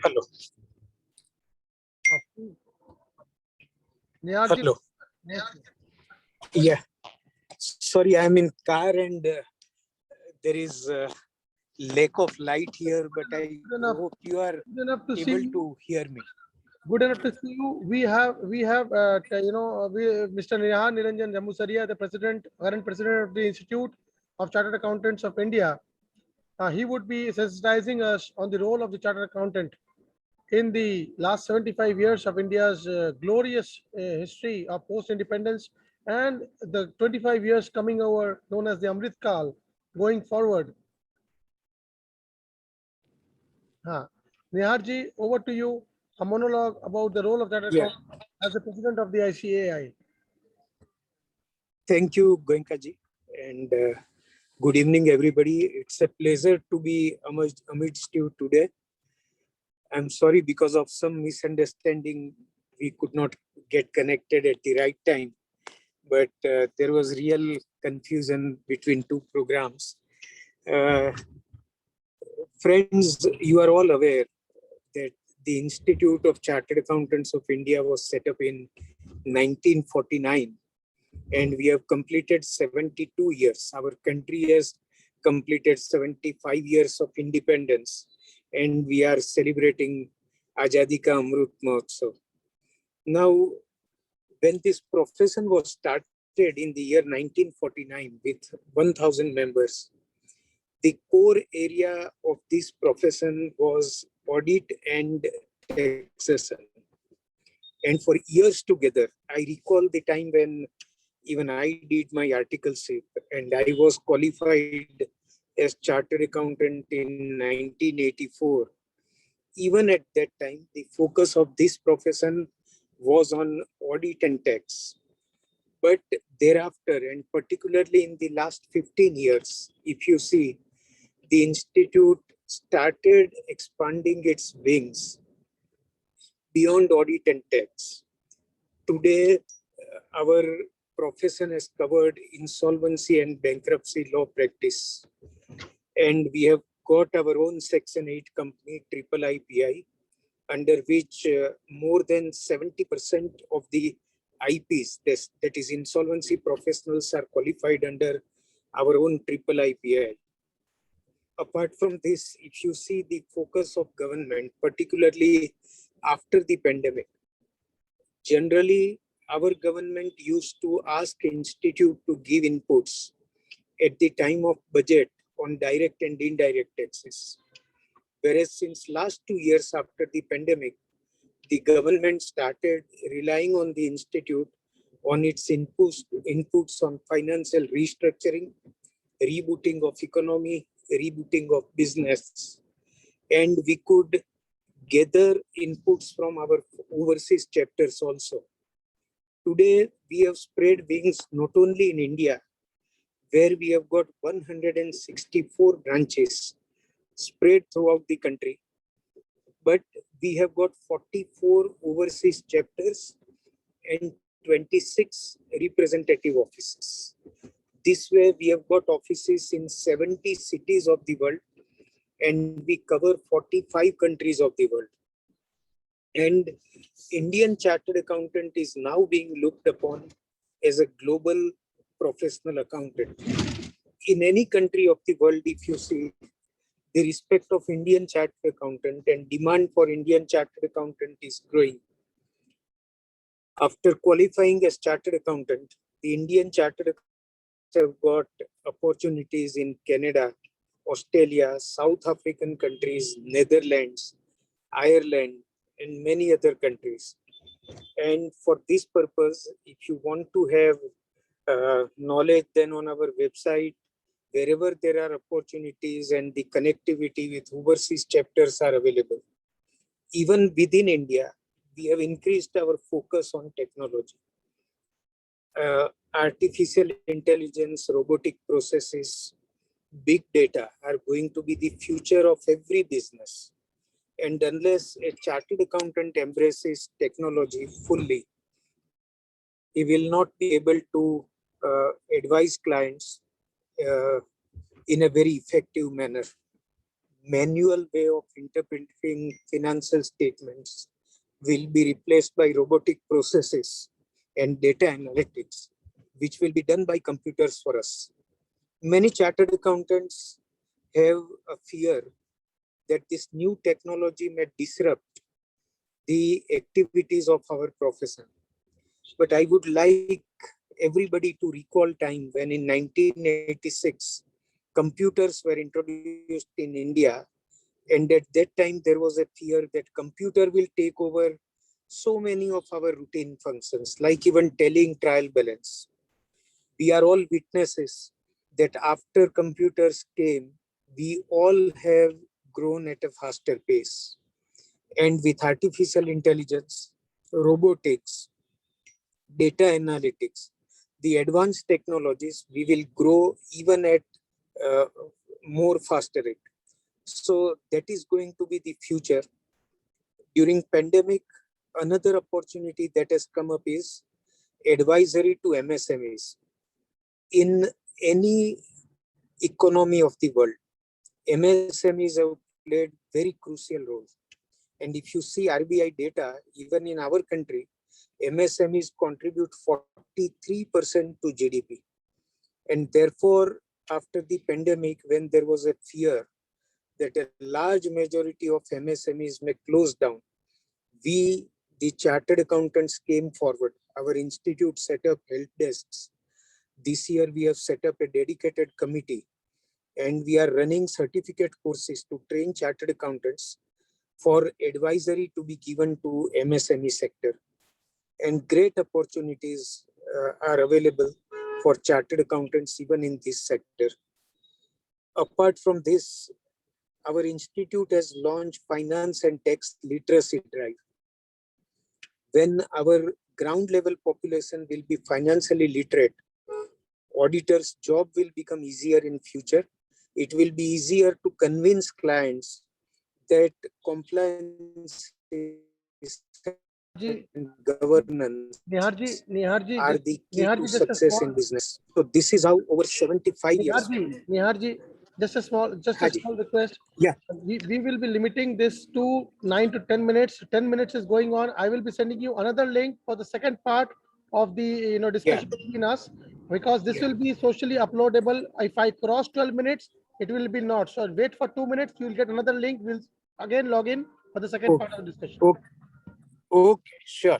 Hello. Hello. Yeah. Sorry, I'm in car and there is lack of light here, but I hope you are able to hear me. Good enough to see you. We have Mr. Niranjan JAMBUSARIA, the current president of the Institute of Chartered Accountants of India. He would be sensitizing us on the role of the chartered accountant in the last 75 years of India's glorious history of post-independence and the 25 years coming over known as the Amrit Kal going forward. Niharji, over to you. A monologue about the role of chartered accountant as the president of the ICAI. Thank you, Goenkaji, and good evening, everybody. It's a pleasure to be amidst you today. I'm sorry, because of some misunderstanding, we could not get connected at the right time, but there was real confusion between two programs. Friends, you are all aware that the Institute of Chartered Accountants of India was set up in 1949, and we have completed 72 years. Our country has completed 75 years of independence, and we are celebrating Azadi Ka Amrut Mahotsav. Now, when this profession was started in the year 1949 with 1,000 members, the core area of this profession was audit and taxation. And for years together, I recall the time when even I did my articleship and I was qualified as chartered accountant in 1984. Even at that time, the focus of this profession was on audit and tax. But thereafter, and particularly in the last 15 years, if you see, the Institute started expanding its wings beyond audit and tax. Today, our profession has covered insolvency and bankruptcy law practice. And we have got our own Section 8 company, ICAI, under which more than 70% of the IPs, that is insolvency professionals, are qualified under our own ICAI. Apart from this, if you see the focus of government, particularly after the pandemic, generally our government used to ask Institute to give inputs at the time of budget on direct and indirect taxes. Whereas since last 2 years after the pandemic, the government started relying on the Institute on its inputs on financial restructuring, rebooting of economy, rebooting of business, and we could gather inputs from our overseas chapters also. Today, we have spread wings not only in India, where we have got 164 branches spread throughout the country, but we have got 44 overseas chapters and 26 representative offices. This way, we have got offices in 70 cities of the world, and we cover 45 countries of the world. And Indian Chartered Accountant is now being looked upon as a global professional accountant. In any country of the world, if you see, the respect of Indian Chartered Accountant and demand for Indian Chartered Accountant is growing. After qualifying as Chartered Accountant, the Indian Chartered Accountants have got opportunities in Canada, Australia, South African countries, Netherlands, Ireland, and many other countries. And for this purpose, if you want to have knowledge, then on our website, wherever there are opportunities and the connectivity with overseas chapters are available. Even within India, we have increased our focus on technology. Artificial intelligence, robotic processes, big data are going to be the future of every business. And unless a chartered accountant embraces technology fully, he will not be able to advise clients in a very effective manner. Manual way of interpreting financial statements will be replaced by robotic processes and data analytics, which will be done by computers for us. Many chartered accountants have a fear that this new technology may disrupt the activities of our profession. But I would like everybody to recall time when in 1986, computers were introduced in India. And at that time, there was a fear that computer will take over so many of our routine functions, like even telling trial balance. We are all witnesses that after computers came, we all have grown at a faster pace. And with artificial intelligence, robotics, data analytics, the advanced technologies, we will grow even at uh, more faster rate. So that is going to be the future. During pandemic, another opportunity that has come up is advisory to MSMEs. In any economy of the world, MSMEs have played very crucial role. And if you see RBI data, even in our country, MSMEs contribute 43% to GDP. And therefore, after the pandemic, when there was a fear that a large majority of MSMEs may close down, we, the chartered accountants, came forward. Our institute set up help desks. This year, we have set up a dedicated committee and we are running certificate courses to train chartered accountants for advisory to be given to MSME sector. And great opportunities are available for chartered accountants even in this sector. Apart from this, our institute has launched finance and tax literacy drive. When our ground level population will be financially literate, auditors' job will become easier in future. It will be easier to convince clients that compliance Ji, and governance are the key to Just a success small, in business. So this is how over 75 years. Niharji, just a Haji. small request. Yeah. We will be limiting this to 9 to 10 minutes. 10 minutes is going on. I will be sending you another link for the second part of the discussion between us, because this will be socially uploadable. If I cross 12 minutes, it will be not. So wait for 2 minutes. You will get another link. We'll again log in for the second part of the discussion. Okay, sure.